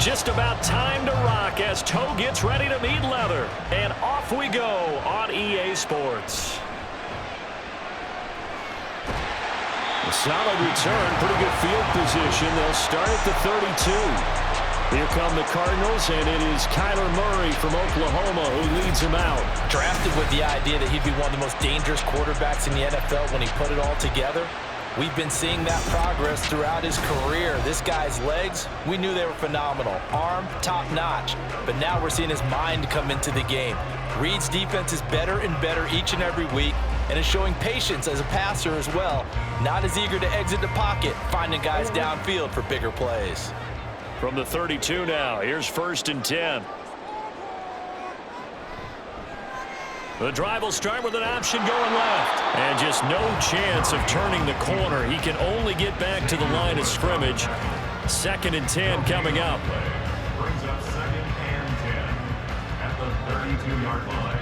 Just about time to rock as toe gets ready to meet leather. And off we go on EA Sports. A solid return, pretty good field position. They'll start at the 32. Here come the Cardinals, and it is Kyler Murray from Oklahoma who leads them out. Drafted with the idea that he'd be one of the most dangerous quarterbacks in the NFL when he put it all together. We've been seeing that progress throughout his career. This guy's legs, we knew they were phenomenal. Arm, top-notch. But now we're seeing his mind come into the game. Reed's defense is better and better each and every week, and is showing patience as a passer as well. Not as eager to exit the pocket, finding guys downfield for bigger plays. From the 32 now, here's 1st and 10. The drive will start with an option going left. And just no chance of turning the corner. He can only get back to the line of scrimmage. 2nd and 10 coming up. Brings up 2nd and 10 at the 32-yard line.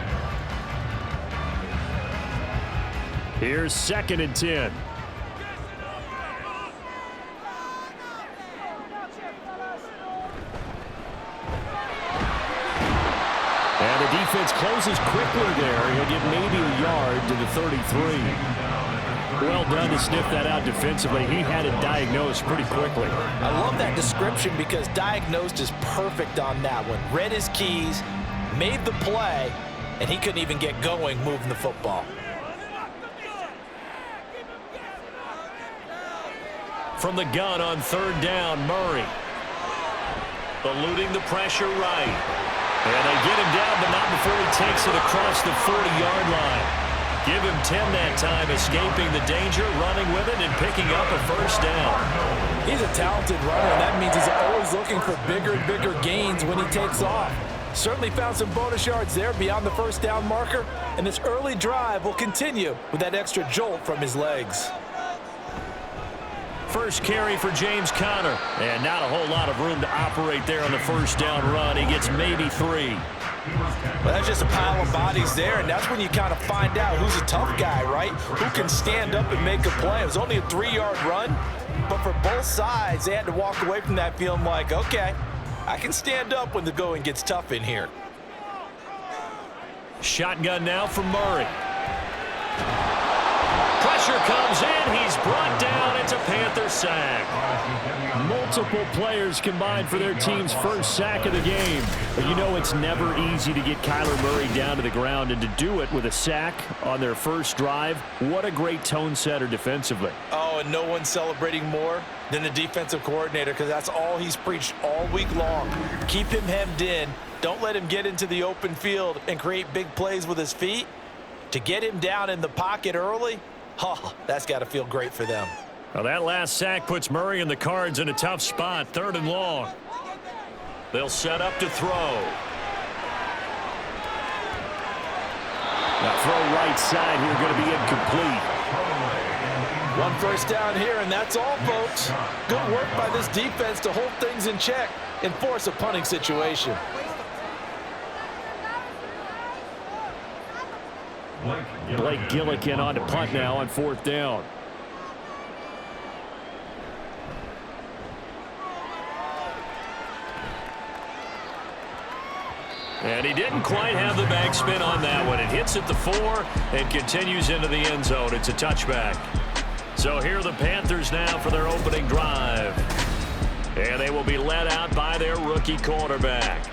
Here's 2nd and 10. And the defense closes quickly there. He'll get maybe a yard to the 33. Well done to sniff that out defensively. He had it diagnosed pretty quickly. I love that description because diagnosed is perfect on that one. Read his keys, made the play, and he couldn't even get going moving the football. From the gun on 3rd down, Murray. Eluding the pressure right. And they get him down, but not before he takes it across the 40-yard line. Give him 10 that time, escaping the danger, running with it, and picking up a 1st down. He's a talented runner, and that means he's always looking for bigger and bigger gains when he takes off. Certainly found some bonus yards there beyond the 1st down marker, and this early drive will continue with that extra jolt from his legs. First carry for James Conner. And not a whole lot of room to operate there on the 1st down run. He gets maybe 3. Well, that's just a pile of bodies there, and that's when you kind of find out who's a tough guy, right? Who can stand up and make a play. It was only a 3-yard run, but for both sides, they had to walk away from that feeling like, okay, I can stand up when the going gets tough in here. Shotgun now from Murray. Pressure comes in. He's brought down. It's a Panther sack. Multiple players combined for their team's 1st sack of the game. But you know it's never easy to get Kyler Murray down to the ground, and to do it with a sack on their 1st drive, what a great tone setter defensively. Oh, and no one's celebrating more than the defensive coordinator, because that's all he's preached all week long. Keep him hemmed in. Don't let him get into the open field and create big plays with his feet. To get him down in the pocket early, oh, that's got to feel great for them. Well, that last sack puts Murray and the Cards in a tough spot, 3rd and long. They'll set up to throw. That throw right side here going to be incomplete. 1 1st down here, and that's all, folks. Good work by this defense to hold things in check and force a punting situation. Blake Gillikin on to punt now on 4th down. And he didn't quite have the backspin on that one. It hits at the 4 and continues into the end zone. It's a touchback. So here are the Panthers now for their opening drive. And they will be led out by their rookie quarterback.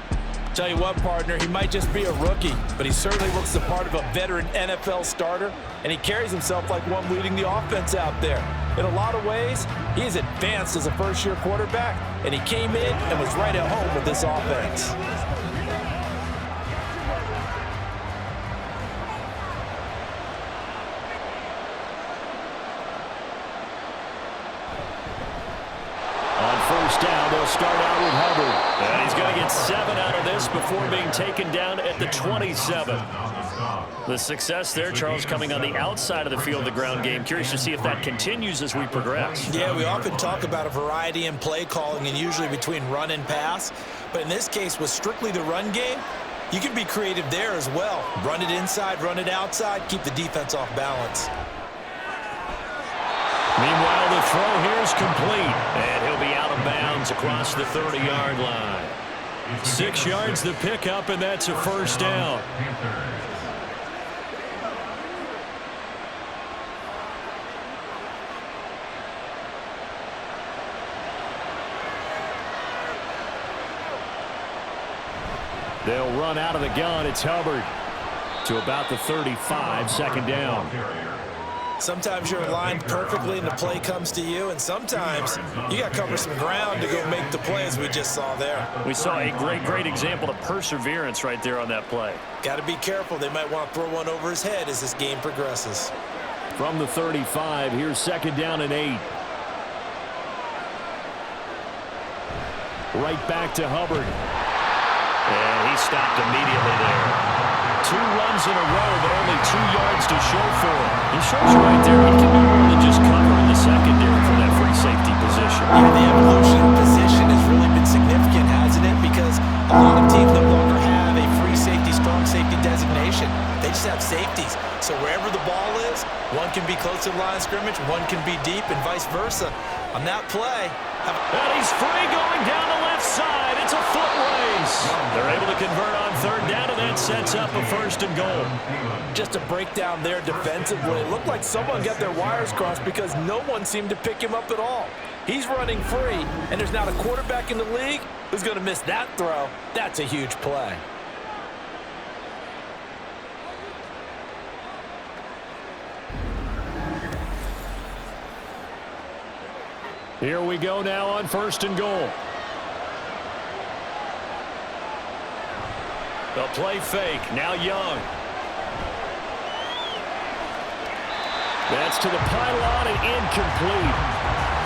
Tell you what, partner, he might just be a rookie, but he certainly looks the part of a veteran NFL starter, and he carries himself like one leading the offense out there. In a lot of ways, he is advanced as a first-year quarterback, and he came in and was right at home with this offense. On 1st down, they'll start out with Hubbard. And he's going to get 7 out of this before being taken down at the 27. The success there, Charles, coming on the outside of the field, the ground game. Curious to see if that continues as we progress. Yeah, we often talk about a variety in play calling and usually between run and pass. But in this case, with strictly the run game, you can be creative there as well. Run it inside, run it outside, keep the defense off balance. Meanwhile, the throw here is complete, and he'll be out of bounds yards across the 30-yard line. 6 yards the pickup, and that's a first down. They'll run out of the gun. It's Hubbard to about the 35, second down. Sometimes you're aligned perfectly and the play comes to you, and sometimes you got to cover some ground to go make the play, as we just saw there. We saw a great example of perseverance right there on that play. Got to be careful. They might want to throw one over his head as this game progresses. From the 35, here's second down and 8. Right back to Hubbard. And he stopped immediately there. 2 runs in a row, but only 2 yards to show for him. He shows you right there he can do more than just cover in the secondary from that free safety position. Yeah, the evolution of position has really been significant, hasn't it? Because a lot of teams no longer have a free safety, strong safety designation. They just have safeties. So wherever the ball is, one can be close to the line of scrimmage, one can be deep, and vice versa. On that play, and he's free going down the left side. It's a foot race. They're able to convert on third down, and that sets up a first and goal. Just a breakdown there defensively. It looked like someone got their wires crossed because no one seemed to pick him up at all. He's running free, and there's not a quarterback in the league who's going to miss that throw. That's a huge play. Here we go now on first and goal. The play fake. Now Young. That's to the pylon and incomplete.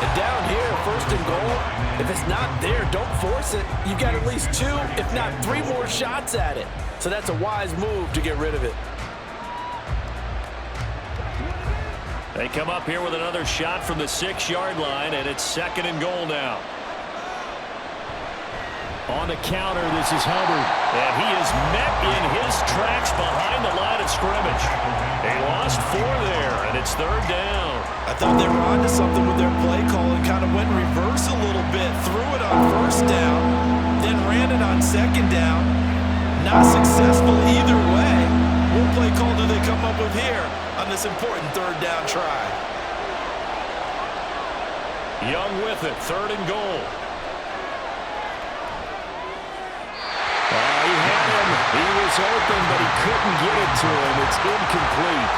And down here, first and goal, if it's not there, don't force it. You've got at least 2, if not 3 more shots at it. So that's a wise move to get rid of it. They come up here with another shot from the 6-yard line, and it's second and goal now. On the counter, this is Hubbard. And he is met in his tracks behind the line of scrimmage. They lost 4 there, and it's third down. I thought they were onto something with their play call and kind of went reverse a little bit. Threw it on first down, then ran it on second down. Not successful either way. What play call do they come up with here on this important third down try? Young with it, third and goal. He had him. He was open, but he couldn't get it to him. It's incomplete.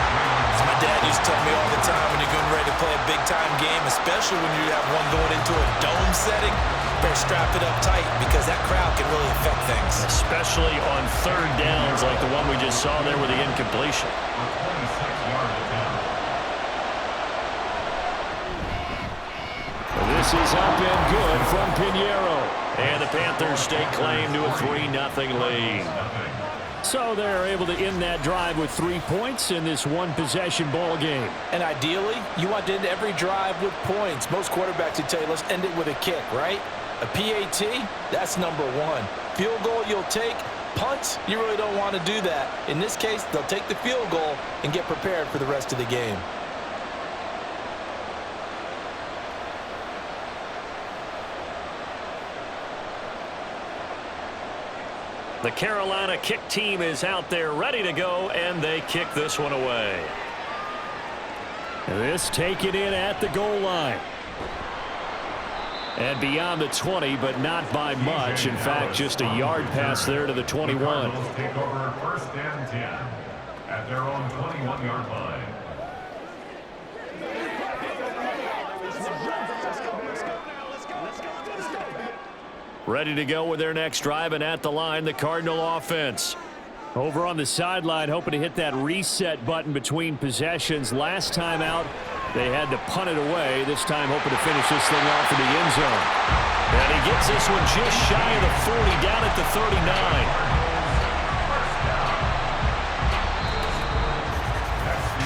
As my dad used to tell me all the time, when you're getting ready to play a big-time game, especially when you have one going into a dome setting, better strap it up tight because that crowd can really affect things. Especially on third downs like the one we just saw there with the incompletion. This is up and good from Pinheiro. And the Panthers stake claim to a 3-0 lead. So they're able to end that drive with 3 points in this one-possession ball game. And ideally, you want to end every drive with points. Most quarterbacks would tell you, let's end it with a kick, right? A PAT, that's number 1. Field goal you'll take. Punts, you really don't want to do that. In this case, they'll take the field goal and get prepared for the rest of the game. The Carolina kick team is out there ready to go, and they kick this one away. This taken in at the goal line. And beyond the 20, but not by much. In fact, just a yard pass there to the 21. Take over first and 10 at their own 21-yard line. Ready to go with their next drive, and at the line, the Cardinal offense. Over on the sideline, hoping to hit that reset button between possessions. Last time out, they had to punt it away. This time, hoping to finish this thing off in the end zone. And he gets this one just shy of the 40, down at the 39.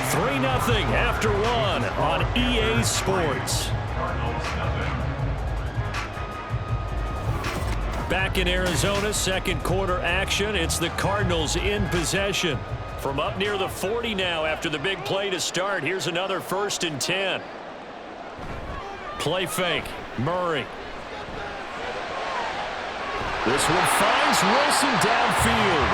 3-0 after 1 on EA Sports. Back in Arizona, second quarter action. It's the Cardinals in possession. From up near the 40 now after the big play to start. Here's another first and 10. Play fake. Murray. This one finds Wilson downfield.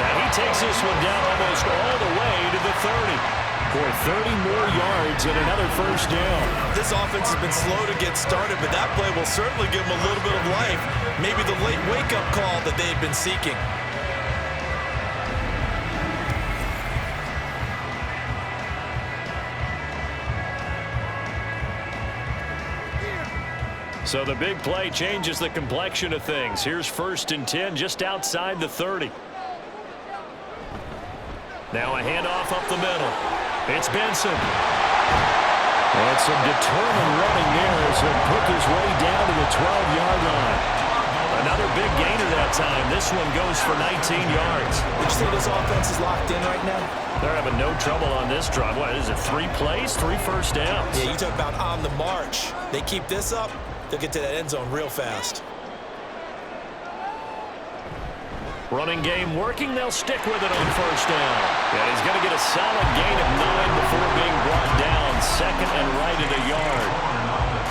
Now he takes this one down almost all the way to the 30. For 30 more yards and another first down. This offense has been slow to get started, but that play will certainly give them a little bit of life. Maybe the late wake-up call that they had been seeking. So the big play changes the complexion of things. Here's 1st and 10 just outside the 30. Now a handoff up the middle. It's Benson. And some determined running there as he put his way down to the 12-yard line. Another big gainer that time. This one goes for 19 yards. Would you say this offense is locked in right now? They're having no trouble on this drive. What is it, 3 plays, 3 first downs? Yeah, you talk about on the march. They keep this up, they'll get to that end zone real fast. Running game working. They'll stick with it on first down. And he's going to get a solid gain of 9 before being brought down. 2nd and right at a yard.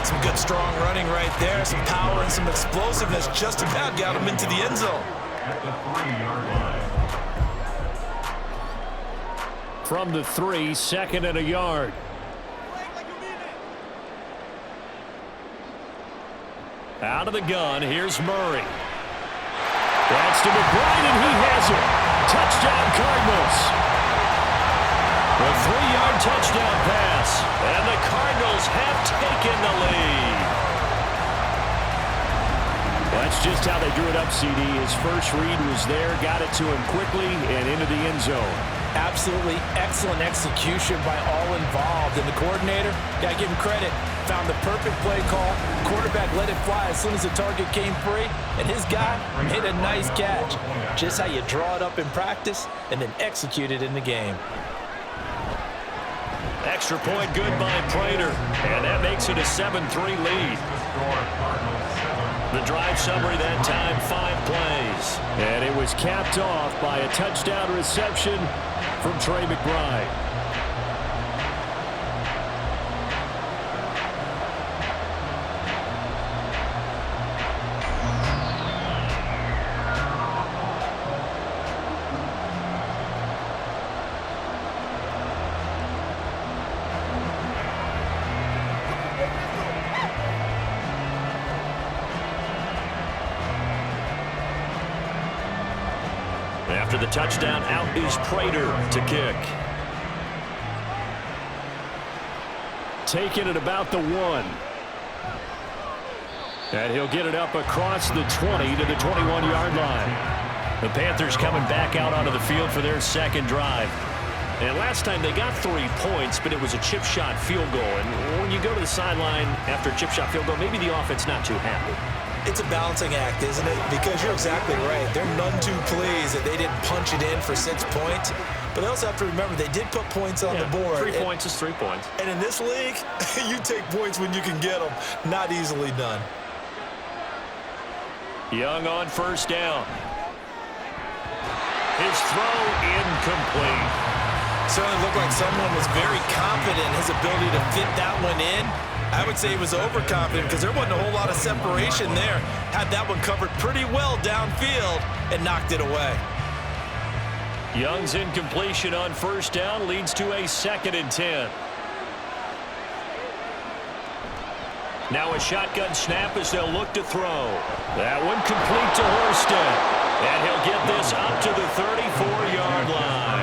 Some good strong running right there. Some power and some explosiveness just about got him into the end zone. At the 3-yard line. From the 3, 2nd and a yard. Out of the gun, here's Murray. That's to McBride, and he has it. Touchdown, Cardinals. A 3-yard touchdown pass, and the Cardinals have taken the lead. That's just how they drew it up, CD. His first read was there, got it to him quickly, and into the end zone. Absolutely excellent execution by all involved. And the coordinator, got to give him credit, found the perfect play call. Quarterback let it fly as soon as the target came free, and his guy made a nice catch. Just how you draw it up in practice and then execute it in the game. Extra point good by Prater, and that makes it a 7-3 lead. The drive summary that time, 5 plays. And it was capped off by a touchdown reception from Trey McBride. After the touchdown, out is Prater to kick. Taking it about the 1. And he'll get it up across the 20 to the 21-yard line. The Panthers coming back out onto the field for their second drive. And last time they got 3 points, but it was a chip shot field goal. And when you go to the sideline after a chip shot field goal, maybe the offense not too happy. It's a balancing act, isn't it? Because you're exactly right. They're none too pleased that they didn't punch it in for 6 points. But they also have to remember they did put points on the board. 3 points is 3 points. And in this league, you take points when you can get them. Not easily done. Young on first down. His throw incomplete. Certainly looked like someone was very confident in his ability to fit that one in. I would say he was overconfident because there wasn't a whole lot of separation there. Had that one covered pretty well downfield and knocked it away. Young's incompletion on first down leads to a 2nd and 10. Now a shotgun snap as they'll look to throw. That one complete to Horsted. And he'll get this up to the 34-yard line.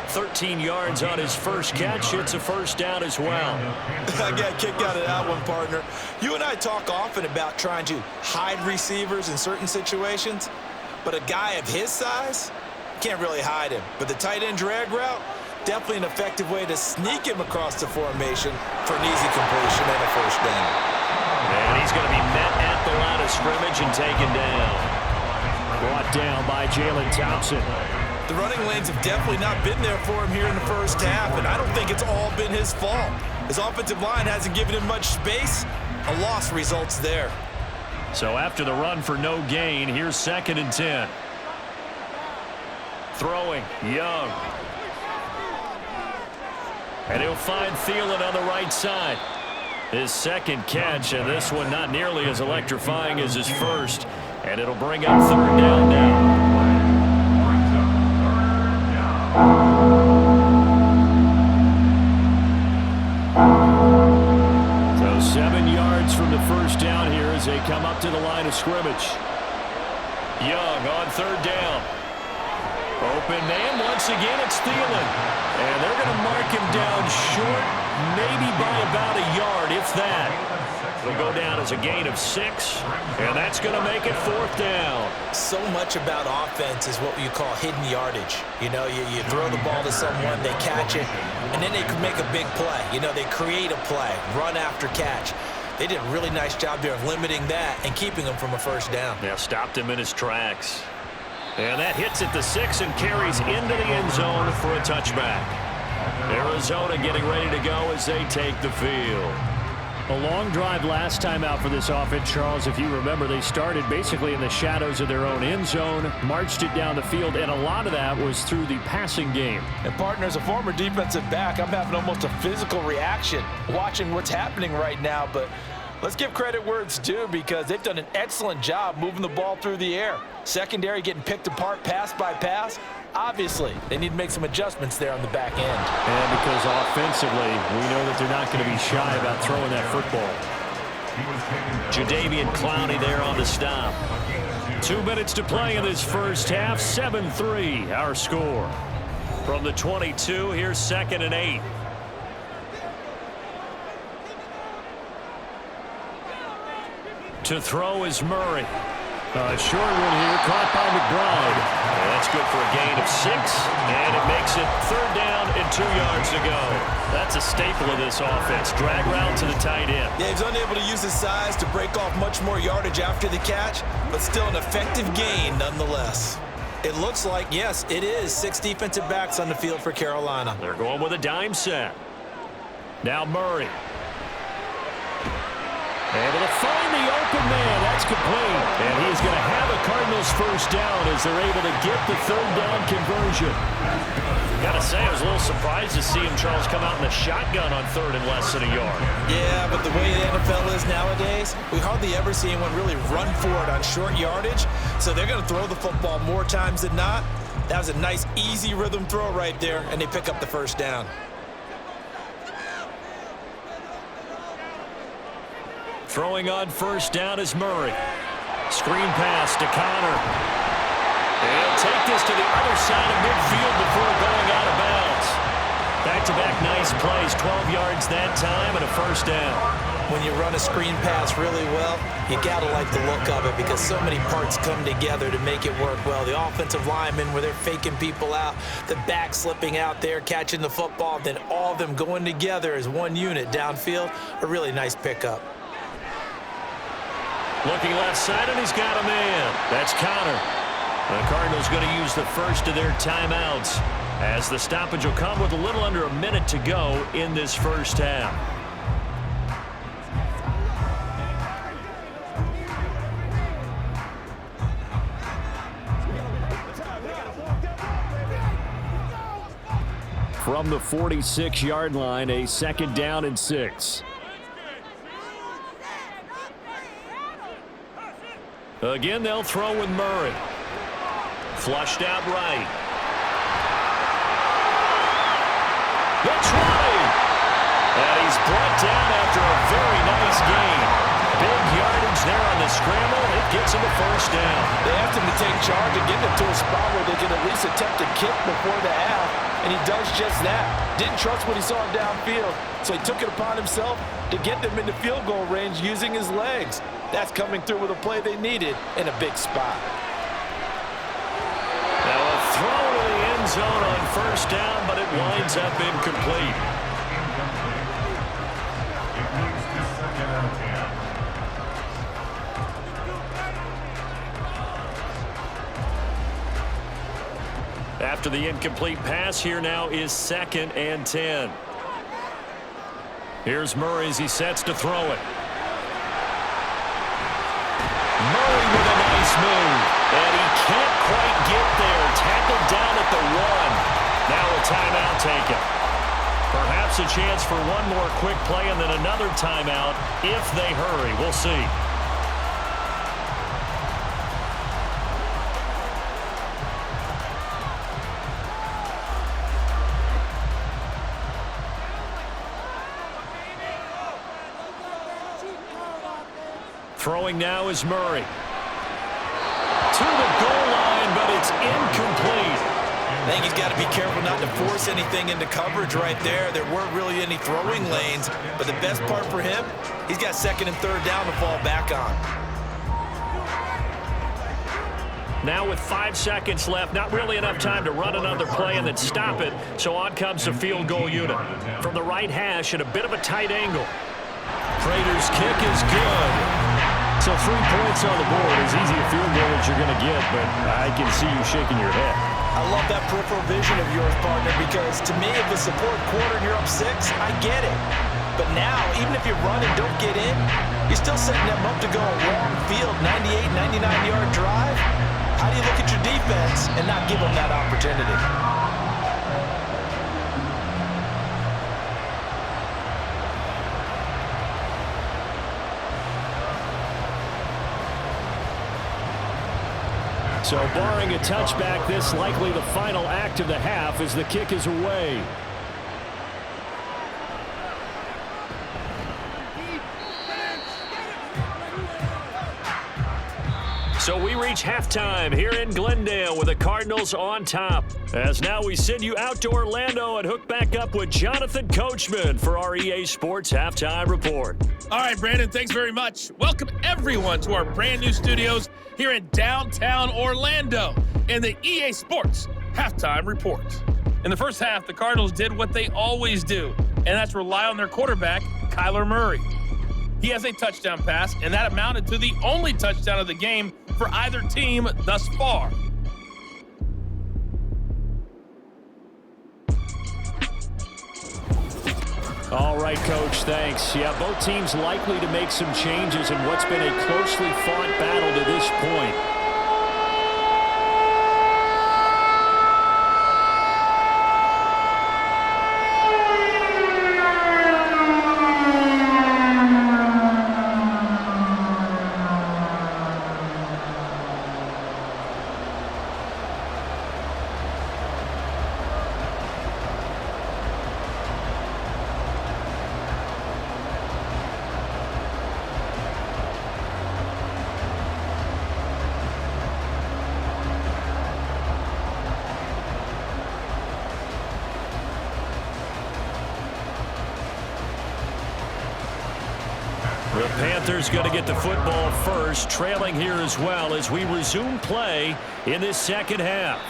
13 yards on his first catch. It's a first down as well. I got kicked out of that one, partner. You and I talk often about trying to hide receivers in certain situations, but a guy of his size can't really hide him. But the tight end drag route, definitely an effective way to sneak him across the formation for an easy completion and a first down. And he's going to be met at the line of scrimmage and taken down. Brought down by Jalen Thompson. The running lanes have definitely not been there for him here in the first half, and I don't think it's all been his fault. His offensive line hasn't given him much space. A loss results there. So after the run for no gain, here's 2nd and 10. Throwing, Young. And he'll find Thielen on the right side. His second catch, and this one not nearly as electrifying as his first. And it'll bring up third down now. So 7 yards from the first down here as they come up to the line of scrimmage. Young on third down. Open man, once again it's Thielen. And they're going to mark him down short, maybe by about a yard, if that. It'll go down as a gain of 6, and that's going to make it fourth down. So much about offense is what you call hidden yardage. You know, you throw the ball to someone, they catch it, and then they can make a big play. You know, they create a play, run after catch. They did a really nice job there of limiting that and keeping him from a first down. Yeah, stopped him in his tracks. And that hits at the 6 and carries into the end zone for a touchback. Arizona getting ready to go as they take the field. A long drive last time out for this offense, Charles. If you remember, they started basically in the shadows of their own end zone, marched it down the field, and a lot of that was through the passing game. And, partner, as a former defensive back, I'm having almost a physical reaction watching what's happening right now. But let's give credit where it's due because they've done an excellent job moving the ball through the air. Secondary getting picked apart pass by pass. Obviously, they need to make some adjustments there on the back end. And because offensively, we know that they're not going to be shy about throwing that football. Jadeveon Clowney there on the stop. 2 minutes to play in this first half. 7-3 our score. From the 22, here's 2nd and 8. To throw is Murray. A short one here, caught by McBride. And that's good for a gain of 6, and it makes it third down and 2 yards to go. That's a staple of this offense. Drag route to the tight end. Yeah, he's unable to use his size to break off much more yardage after the catch, but still an effective gain nonetheless. It looks like, yes, it is 6 defensive backs on the field for Carolina. They're going with a dime set. Now Murray. Able to find the open man. That's complete. And he's going to have a Cardinals first down as they're able to get the third down conversion. Got to say, I was a little surprised to see him, Charles, come out in the shotgun on third and less than a yard. Yeah, but the way the NFL is nowadays, we hardly ever see anyone really run for it on short yardage. So they're going to throw the football more times than not. That was a nice, easy rhythm throw right there, and they pick up the first down. Throwing on first down is Murray. Screen pass to Connor. He'll take this to the other side of midfield before going out of bounds. Back-to-back nice plays, 12 yards that time and a first down. When you run a screen pass really well, you got to like the look of it because so many parts come together to make it work well. The offensive linemen where they're faking people out, the back slipping out there, catching the football, then all of them going together as one unit downfield, a really nice pickup. Looking left side, and he's got a man. That's Connor. The Cardinals going to use the first of their timeouts as the stoppage will come with a little under a minute to go in this first half. From the 46-yard line, a 2nd down and 6. Again, they'll throw with Murray. Flushed out right. That's right. And he's brought down after a very nice gain. Big yardage there on the scramble. It gets him a first down. They asked him to take charge and get him to a spot where they can at least attempt a kick before the half, and he does just that. Didn't trust what he saw downfield, so he took it upon himself to get them into field goal range using his legs. That's coming through with a play they needed in a big spot. Now a throw to the end zone on first down, but it winds up incomplete. After the incomplete pass, here now is 2nd and 10. Here's Murray as he sets to throw it. Murray with a nice move, and he can't quite get there. Tackled down at the 1. Now a timeout taken. Perhaps a chance for one more quick play and then another timeout if they hurry. We'll see. Throwing now is Murray. To the goal line, but it's incomplete. I think he's got to be careful not to force anything into coverage right there. There weren't really any throwing lanes, but the best part for him, he's got second and third down to fall back on. Now with 5 seconds left, not really enough time to run another play and then stop it, so on comes the field goal unit. From the right hash at a bit of a tight angle. Prater's kick is good. So 3 points on the board, as easy a field goal as you're going to get, but I can see you shaking your head. I love that peripheral vision of yours, partner, because to me, if it's the fourth quarter and you're up 6, I get it. But now, even if you run and don't get in, you're still setting them up to go a long field, 98, 99-yard drive. How do you look at your defense and not give them that opportunity? So barring a touchback, this likely the final act of the half as the kick is away. So we reach halftime here in Glendale with the Cardinals on top. As now we send you out to Orlando and hook back up with Jonathan Coachman for our EA Sports Halftime Report. All right, Brandon, thanks very much. Welcome everyone to our brand new studios here in downtown Orlando in the EA Sports Halftime Report. In the first half, the Cardinals did what they always do, and that's rely on their quarterback, Kyler Murray. He has a touchdown pass, and that amounted to the only touchdown of the game for either team thus far. All right, Coach, thanks. Yeah, both teams likely to make some changes in what's been a closely fought battle to this point. The Panthers going to get the football first, trailing here as well as we resume play in this second half.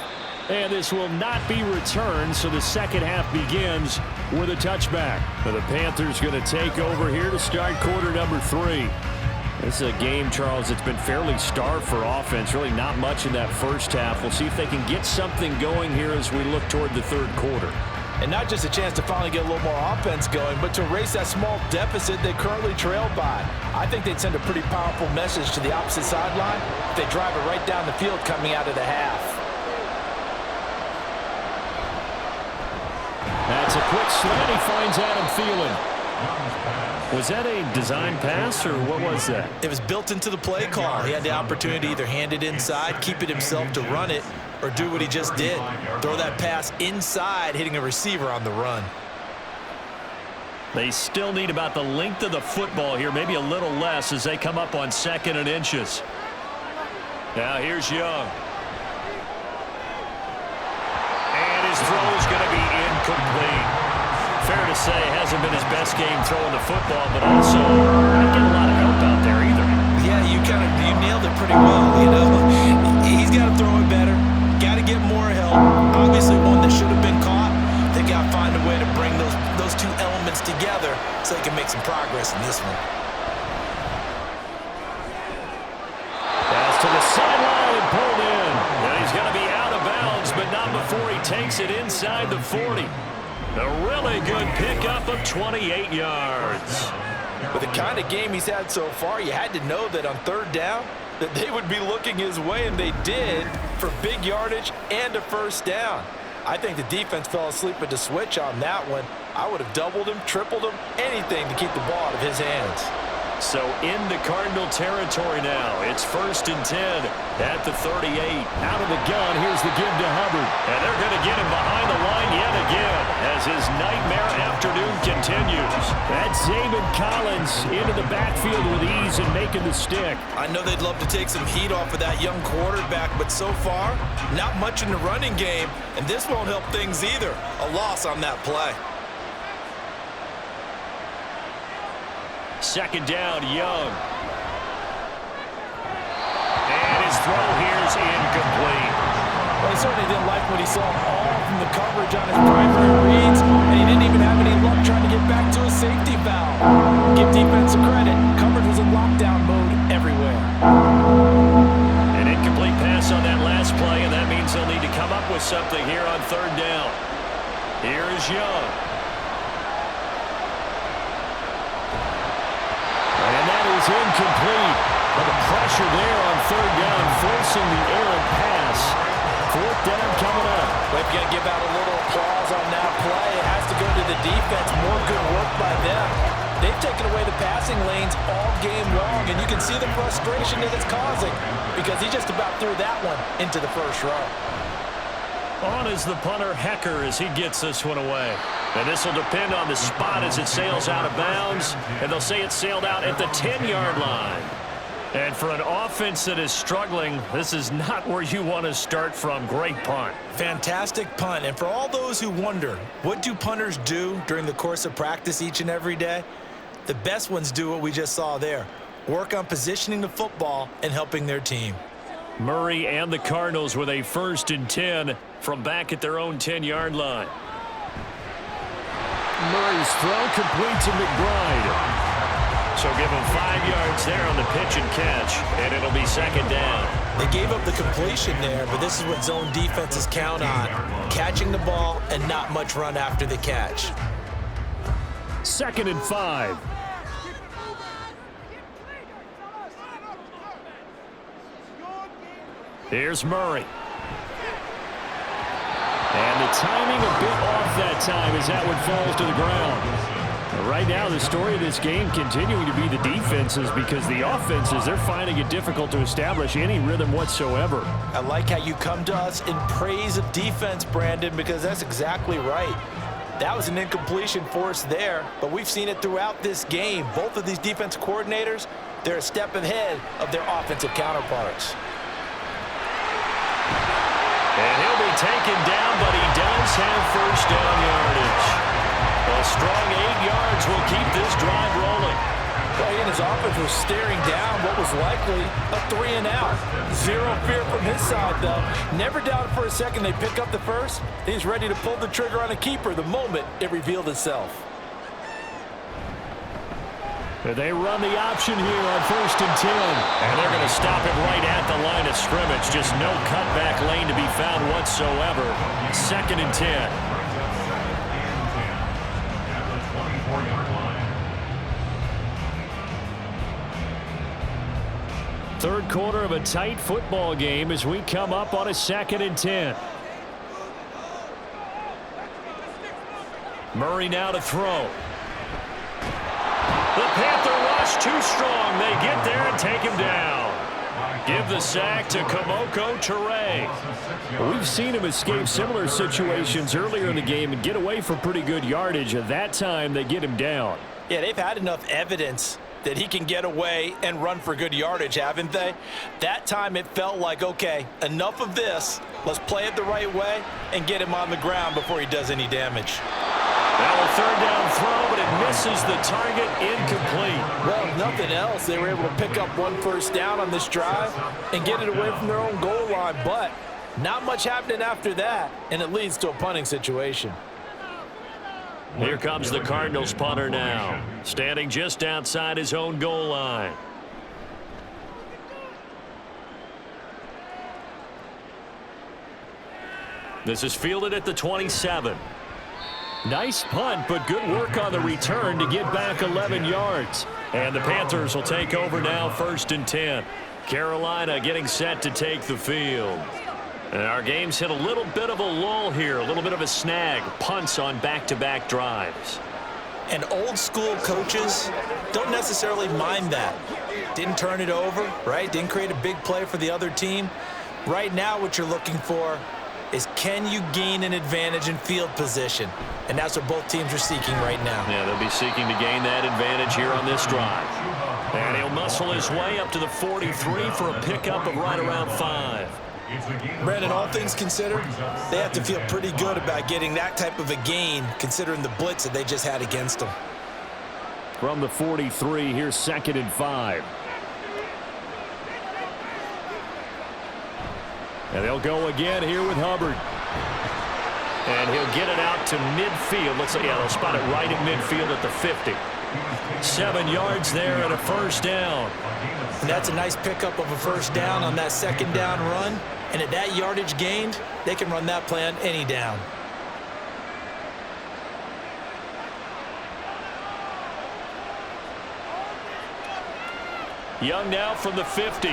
And this will not be returned, so the second half begins with a touchback. But the Panthers going to take over here to start quarter number 3. This is a game, Charles, that's been fairly starved for offense. Really not much in that first half. We'll see if they can get something going here as we look toward the third quarter. And not just a chance to finally get a little more offense going, but to erase that small deficit they currently trailed by. I think they'd send a pretty powerful message to the opposite sideline if they drive it right down the field coming out of the half. That's a quick slant. He finds Adam Thielen. Was that a design pass, or what was that? It was built into the play call. He had the opportunity to either hand it inside, keep it himself to run it, or do what he just did. Throw that pass inside, hitting a receiver on the run. They still need about the length of the football here, maybe a little less as they come up on 2nd and inches. Now here's Young. And his throw is going to be incomplete. Fair to say, hasn't been his best game throwing the football, but also not getting a lot of help out there either. Yeah, you nailed it pretty well, you know. He's got to throw it better. Got to get more help. Obviously one that should have been caught. They got to find a way to bring those two elements together so they can make some progress in this one. Pass to the sideline and pulled in. And he's going to be out of bounds, but not before he takes it inside the 40. A really good pickup of 28 yards. With the kind of game he's had so far, you had to know that on third down that they would be looking his way, and they did, for big yardage and a first down. I think the defense fell asleep at the switch on that one. I would have doubled him, tripled him, anything to keep the ball out of his hands. So into Cardinal territory now. It's 1st and 10 at the 38. Out of the gun, here's the give to Hubbard. And they're going to get him behind the line yet again as his nightmare afternoon continues. That's Zaven Collins into the backfield with ease and making the stick. I know they'd love to take some heat off of that young quarterback, but so far, not much in the running game, and this won't help things either. A loss on that play. 2nd down, Young. And his throw here's incomplete. Well, he certainly didn't like what he saw all from the coverage on his primary reads, and he didn't even have any luck trying to get back to a safety valve. Give defense credit. Coverage was in lockdown mode everywhere. An incomplete pass on that last play, and that means they'll need to come up with something here on 3rd down. Here's Young. And that is incomplete. But the pressure there on 3rd down, forcing the errant pass. 4th down coming up. We've got to give out a little applause on that play. It has to go to the defense. More good work by them. They've taken away the passing lanes all game long, and you can see the frustration that it's causing because he just about threw that one into the first row. On is the punter, Hecker, as he gets this one away. And this will depend on the spot as it sails out of bounds. And they'll say it sailed out at the 10-yard line. And for an offense that is struggling, this is not where you want to start from. Great punt. Fantastic punt. And for all those who wonder, what do punters do during the course of practice each and every day? The best ones do what we just saw there. Work on positioning the football and helping their team. Murray and the Cardinals with a 1st and 10 from back at their own 10-yard line. Murray's throw complete to McBride. So give him 5 yards there on the pitch and catch, and it'll be 2nd down. They gave up the completion there, but this is what zone defenses count on. Catching the ball and not much run after the catch. 2nd and 5. Here's Murray. And the timing a bit off that time as that one falls to the ground. Right now, the story of this game continuing to be the defenses because the offenses, they're finding it difficult to establish any rhythm whatsoever. I like how you come to us in praise of defense, Brandon, because that's exactly right. That was an incompletion forced there, but we've seen it throughout this game. Both of these defense coordinators, they're a step ahead of their offensive counterparts. And he'll be taken down, but he does have 1st down yardage. A strong 8 yards will keep this drive rolling. Well, he and his offense was staring down what was likely a 3-and-out. Zero fear from his side, though. Never doubted for a second they pick up the first. He's ready to pull the trigger on a keeper the moment it revealed itself. They run the option here on 1st and 10. And they're going to stop it right at the line of scrimmage. Just no cutback lane to be found whatsoever. 2nd and 10. Third quarter of a tight football game as we come up on a 2nd and 10. Murray now to throw. The Panther rush too strong. They get there and take him down. Give the sack to Kamoko Toure. We've seen him escape similar situations earlier in the game and get away for pretty good yardage. At that time, they get him down. Yeah, they've had enough evidence that he can get away and run for good yardage, haven't they? That time it felt like, okay, enough of this. Let's play it the right way and get him on the ground before he does any damage. Now a 3rd down throw, but it misses the target, incomplete. Well, if nothing else, they were able to pick up 1 first down on this drive and get it away from their own goal line, but not much happening after that, and it leads to a punting situation. Here comes the Cardinals punter now, standing just outside his own goal line. This is fielded at the 27. Nice punt, but good work on the return to get back 11 yards. And the Panthers will take over now, 1st and 10. Carolina getting set to take the field. And our game's hit a little bit of a lull here, a little bit of a snag. Punts on back-to-back drives. And old school coaches don't necessarily mind that. Didn't turn it over, right? Didn't create a big play for the other team. Right now what you're looking for is, can you gain an advantage in field position? And that's what both teams are seeking right now. Yeah, they'll be seeking to gain that advantage here on this drive. And he'll muscle his way up to the 43 for a pickup of right around 5. Brandon, all things considered, they have to feel pretty good about getting that type of a gain, considering the blitz that they just had against them. From the 43, here's 2nd and 5. And they'll go again here with Hubbard. And he'll get it out to midfield. Let's say, yeah, they'll spot it right at midfield at the 50. 7 yards there and a first down. And that's a nice pickup of a first down on that 2nd down run. And at that yardage gained, they can run that play on any down. Young now from the 50.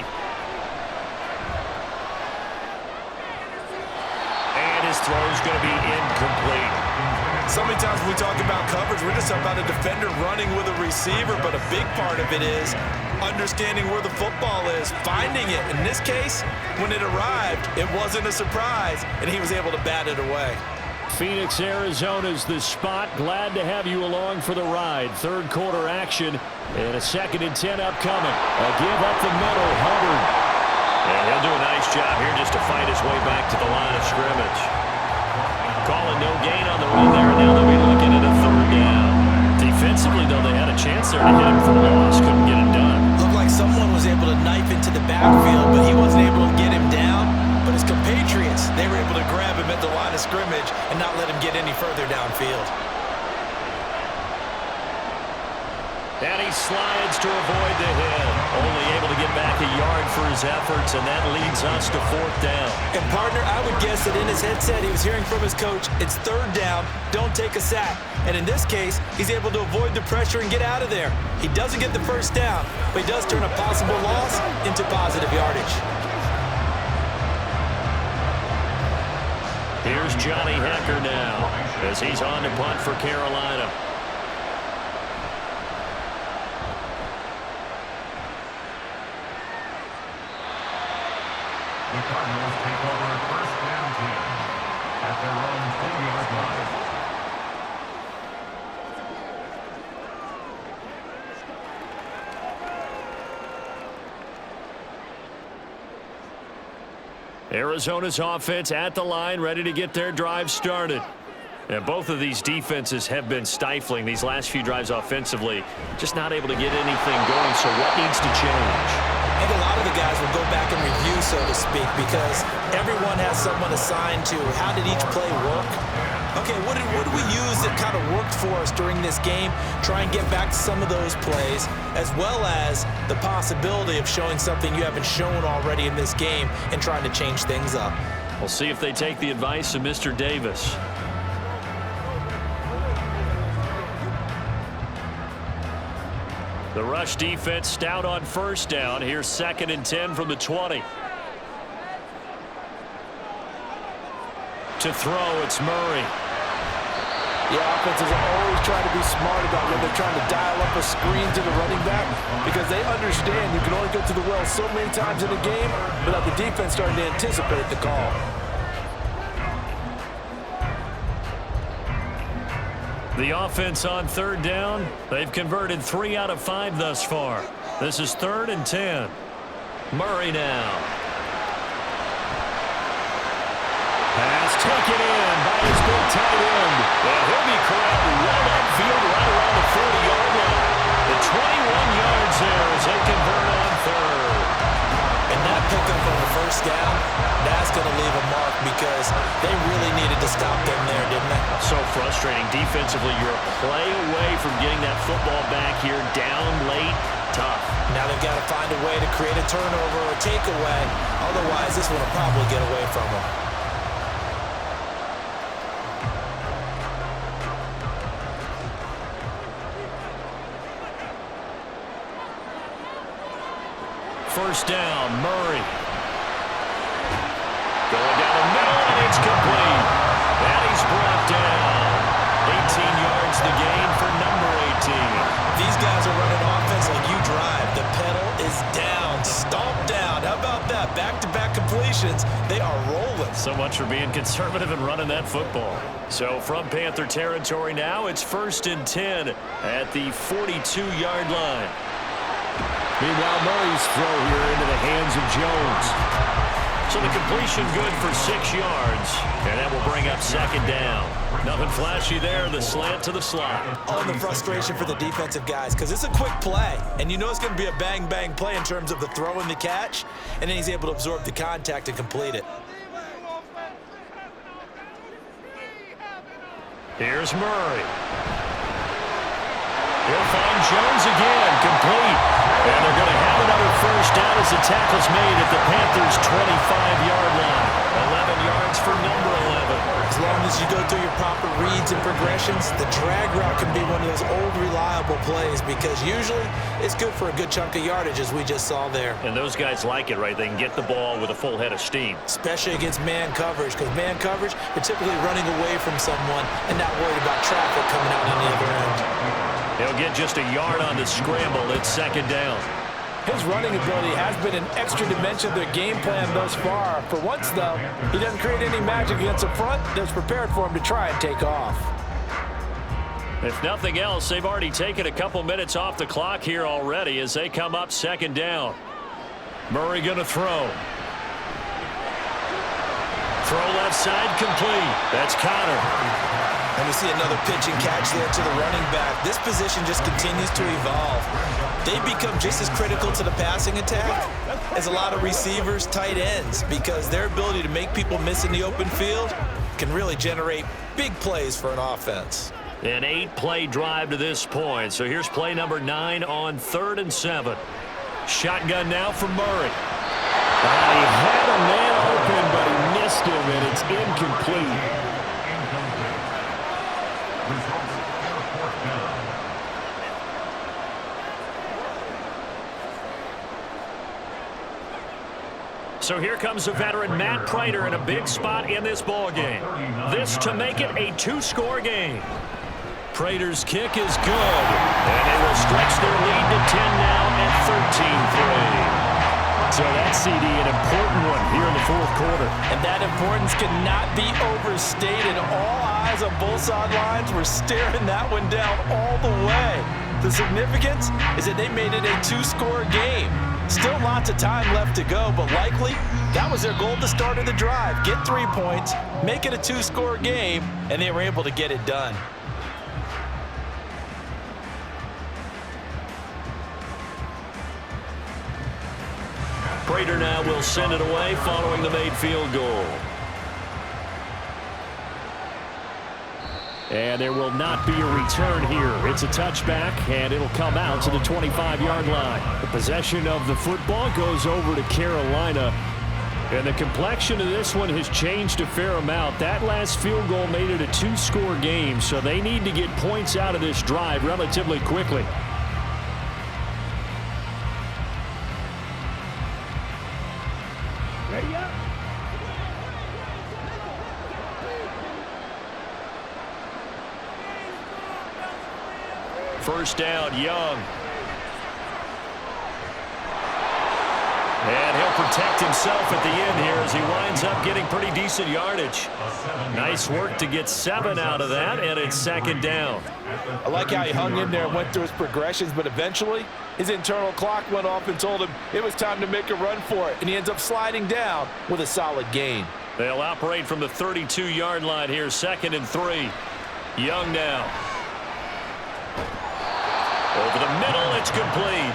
And his throw is going to be incomplete. So many times when we talk about coverage, we're just talking about a defender running with a receiver, but a big part of it is understanding where the football is, finding it. In this case, when it arrived, it wasn't a surprise, and he was able to bat it away. Phoenix, Arizona's the spot. Glad to have you along for the ride. 3rd quarter action and a 2nd and 10 upcoming. A give up the middle, Hubbard. And he'll do a nice job here just to fight his way back to the line of scrimmage. Calling no gain on the run there, and now they'll be looking at a 3rd down. Defensively, though, they had a chance there to hit him for a loss. Couldn't get it done. Looked like someone was able to knife into the backfield, but he wasn't able to get him down. But his compatriots, they were able to grab him at the line of scrimmage and not let him get any further downfield. And he slides to avoid the hit. Only able to get back a yard for his efforts, and that leads us to 4th down. And, partner, I would guess that in his headset he was hearing from his coach, it's 3rd down, don't take a sack. And in this case, he's able to avoid the pressure and get out of there. He doesn't get the first down, but he does turn a possible loss into positive yardage. Here's Johnny Hecker now as he's on to punt for Carolina. The Cardinals take over 1st and 10 at their own 10-yard line. Arizona's offense at the line, ready to get their drive started. And both of these defenses have been stifling these last few drives offensively. Just not able to get anything going, so what needs to change? I think a lot of the guys will go back and review, so to speak, because everyone has someone assigned to how did each play work. Okay, what did we use that kind of worked for us during this game? Try and get back to some of those plays, as well as the possibility of showing something you haven't shown already in this game and trying to change things up. We'll see if they take the advice of Mr. Davis. The rush defense stout on 1st down. Here's 2nd and 10 from the 20. To throw, it's Murray. Yeah, offenses are always trying to be smart about when they're trying to dial up a screen to the running back, because they understand you can only go to the well so many times in a game without the defense starting to anticipate the call. The offense on 3rd down, they've converted 3 out of 5 thus far. This is 3rd and 10. Murray now. Pass taken in by his big tight end. And he'll be corralled right upfield right around the 40-yard line. The 21 yards there as they convert on 3rd. And that pickup on the 1st down, that's going to leave a mark, because they really needed to stop them there, didn't they? So frustrating. Defensively, you're a play away from getting that football back here down late. Tough. Now they've got to find a way to create a turnover or takeaway. Otherwise, this one will probably get away from them. First down, Murray. Going down the middle, and it's complete. And he's brought down. 18 yards the gain for number Yeah, back-to-back completions. They are rolling. So much for being conservative and running that football. So from Panther territory now, it's 1st and 10 at the 42-yard line. Meanwhile, Murray's throw here into the hands of Jones. So the completion good for 6 yards, and that will bring up 2nd down. Nothing flashy there, the slant to the slot. Oh, and the frustration for the defensive guys, because it's a quick play, and you know it's going to be a bang-bang play in terms of the throw and the catch, and then he's able to absorb the contact and complete it. Here's Murray. He'll find Jones again, complete. And they're going to have another 1st down as the tackle's made at the Panthers' 25-yard line. 11 yards for number 11. As long as you go through your proper reads and progressions, the drag route can be one of those old, reliable plays because usually it's good for a good chunk of yardage, as we just saw there. And those guys like it, right? They can get the ball with a full head of steam. Especially against man coverage, because man coverage, they're typically running away from someone and not worried about traffic coming out on the other end. He'll get just a yard on the scramble. It's 2nd down. His running ability has been an extra dimension of their game plan thus far. For once, though, he doesn't create any magic against the front that's prepared for him to try and take off. If nothing else, they've already taken a couple minutes off the clock here already as they come up 2nd down. Murray going to throw. Throw left side, complete. That's Connor. And we see another pitch and catch there to the running back. This position just continues to evolve. They become just as critical to the passing attack as a lot of receivers, tight ends, because their ability to make people miss in the open field can really generate big plays for an offense. An 8-play drive to this point. So here's play number 9 on 3rd and 7. Shotgun now for Murray. He had a man open, but he missed him, and it's incomplete. So here comes the veteran Matt Prater in a big spot in this ball game. This to make it a 2-score game. Prater's kick is good, and they will stretch their lead to 10 now at 13-3. So that CD, an important one here in the 4th quarter. And that importance cannot be overstated. All eyes on both sidelines were staring that one down all the way. The significance is that they made it a 2-score game. Still lots of time left to go, but likely that was their goal at the start of the drive. Get 3 points, make it a 2-score game, and they were able to get it done. Prater now will send it away following the made field goal. And there will not be a return here. It's a touchback, and it'll come out to the 25-yard line. The possession of the football goes over to Carolina. And the complexion of this one has changed a fair amount. That last field goal made it a 2-score game, so they need to get points out of this drive relatively quickly. Ready up. First down, Young. And he'll protect himself at the end here as he winds up getting pretty decent yardage. Nice work to get 7 out of that, and it's 2nd down. I like how he hung in there and went through his progressions, but eventually his internal clock went off and told him it was time to make a run for it, and he ends up sliding down with a solid gain. They'll operate from the 32-yard line here, 2nd and 3. Young now. Over the middle, it's complete.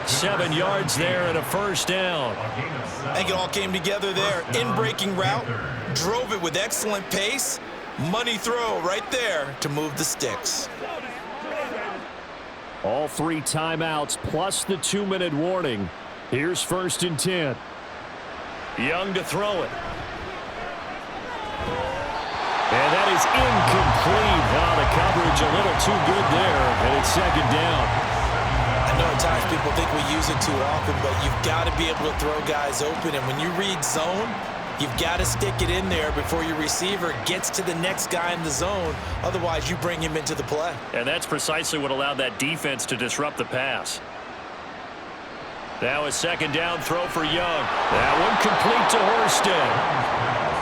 7 yards there and a first down. I think it all came together there. In-breaking route, drove it with excellent pace. Money throw right there to move the sticks. All 3 timeouts plus the 2-minute warning. Here's 1st and 10. Young to throw it. And that is incomplete. Oh, the coverage a little too good there, and it's 2nd down. I know at times people think we use it too often, but you've got to be able to throw guys open. And when you read zone, you've got to stick it in there before your receiver gets to the next guy in the zone. Otherwise, you bring him into the play. And that's precisely what allowed that defense to disrupt the pass. Now a second down throw for Young. That one complete to Horsted.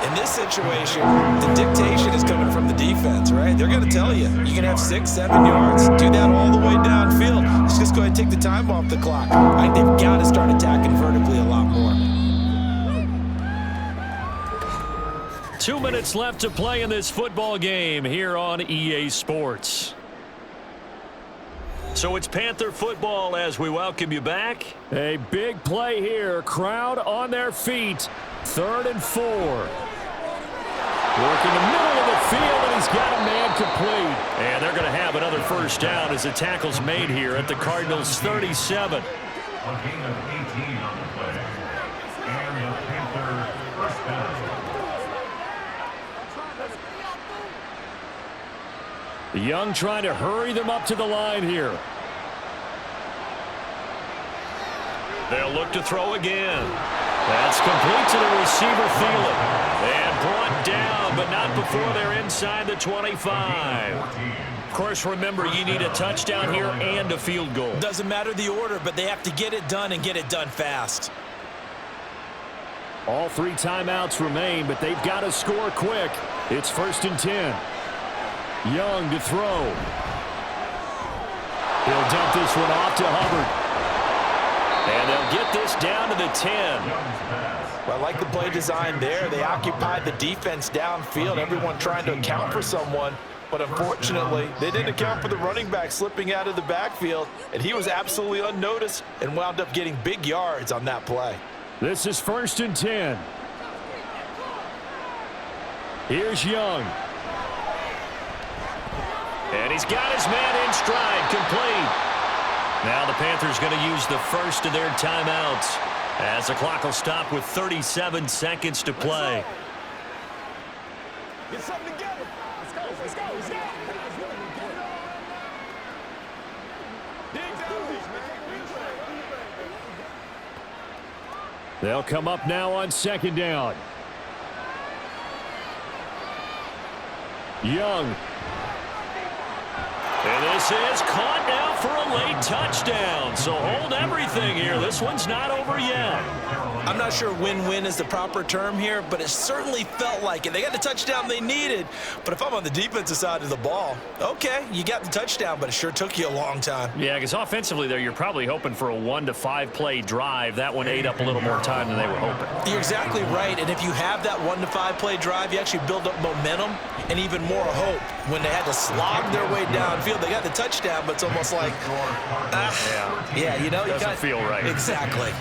In this situation, the dictation is coming from the defense, right? They're going to tell you, you can have 6, 7 yards. Do that all the way downfield. Let's just go ahead and take the time off the clock. I think they've got to start attacking vertically a lot more. 2 minutes left to play in this football game here on EA Sports. So it's Panther football as we welcome you back. A big play here. Crowd on their feet. 3rd and 4. Working the middle of the field, and he's got a man complete. And they're going to have another first down as the tackle's made here at the Cardinals' 37. A gain of 18 on the play. And the Panther first down. Young trying to hurry them up to the line here. They'll look to throw again. That's complete to the receiver, Thielen. And brought down, but not before they're inside the 25. Of course, remember, you need a touchdown here and a field goal. Doesn't matter the order, but they have to get it done and get it done fast. All 3 timeouts remain, but they've got to score quick. It's 1st and 10. Young to throw. He'll dump this one off to Hubbard. And they'll get this down to the 10. Well, I like the play design there. They occupied the defense downfield, everyone trying to account for someone. But unfortunately, they didn't account for the running back slipping out of the backfield, and he was absolutely unnoticed and wound up getting big yards on that play. This is 1st and 10. Here's Young. And he's got his man in stride, complete. Now the Panthers going to use the first of their timeouts as the clock will stop with 37 seconds to play. Get something together. Let's go. Let's go. Let's go. Dig down deep. They'll come up now on 2nd down. Young. And this is caught now for a late touchdown. So hold everything here. This one's not over yet. I'm not sure win-win is the proper term here, but it certainly felt like it. They got the touchdown they needed, but if I'm on the defensive side of the ball, okay, you got the touchdown, but it sure took you a long time. Yeah, because offensively there, you're probably hoping for a 1 to 5 play drive. That one ate up a little more time than they were hoping. You're exactly right, and if you have that 1 to 5 play drive, you actually build up momentum and even more hope. When they had to slog their way downfield, they got the touchdown, but it's almost like, yeah, you know, you doesn't feel right. Exactly.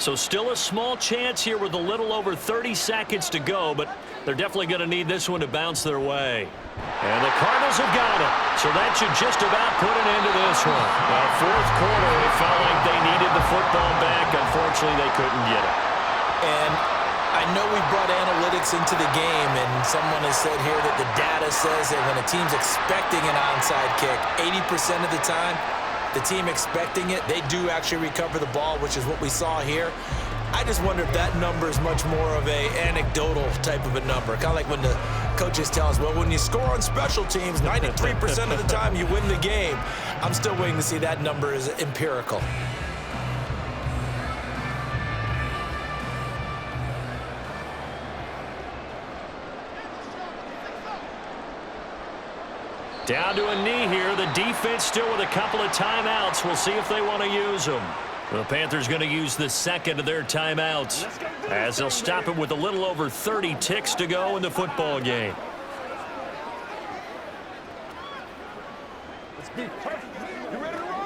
So still a small chance here with a little over 30 seconds to go, but they're definitely going to need this one to bounce their way. And the Cardinals have got it. So that should just about put an end to this one. Now, 4th quarter, it felt like they needed the football back. Unfortunately, they couldn't get it. And I know we brought analytics into the game, and someone has said here that the data says that when a team's expecting an onside kick, 80% of the time, the team expecting it, they do actually recover the ball, which is what we saw here. I just wonder if that number is much more of a anecdotal type of a number. Kind of like when the coaches tell us, well, when you score on special teams, 93% of the time you win the game. I'm still waiting to see that number is empirical. Down to a knee here. The defense still with a couple of timeouts. We'll see if they want to use them. The Panthers going to use the second of their timeouts as they'll stop it with a little over 30 ticks to go in the football game. Let's be perfect. You ready to roll?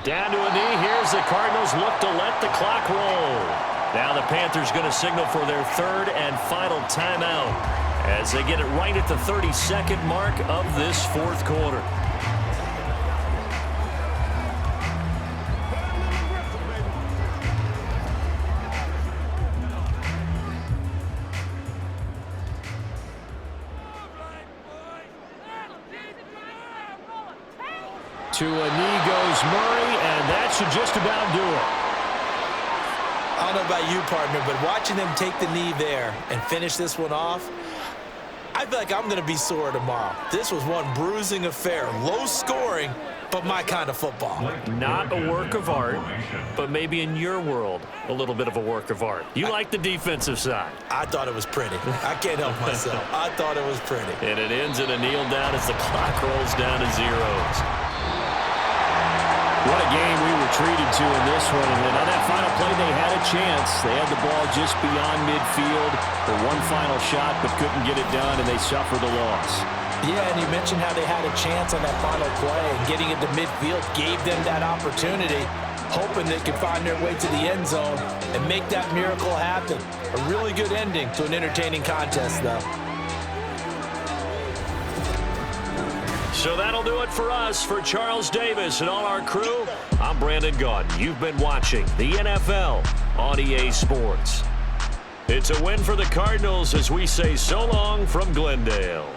Down to a knee. Here's the Cardinals look to let the clock roll. Now the Panthers going to signal for their 3rd and final timeout as they get it right at the 32nd mark of this 4th quarter. To a knee goes Murray, and that should just about do it. I don't know about you, partner, but watching them take the knee there and finish this one off, I feel like I'm going to be sore tomorrow. This was one bruising affair. Low scoring, but my kind of football. Not a work of art, but maybe in your world, a little bit of a work of art. You like the defensive side. I thought it was pretty. I can't help myself. I thought it was pretty. And it ends in a kneel down as the clock rolls down to zeros. What a game we were treated to in this one. And on that final play, they had a chance. They had the ball just beyond midfield for one final shot, but couldn't get it done, and they suffered a loss. Yeah, and you mentioned how they had a chance on that final play, and getting it to midfield gave them that opportunity, hoping they could find their way to the end zone and make that miracle happen. A really good ending to an entertaining contest, though. So that'll do it for us. For Charles Davis and all our crew, I'm Brandon Gaudin. You've been watching the NFL on EA Sports. It's a win for the Cardinals as we say so long from Glendale.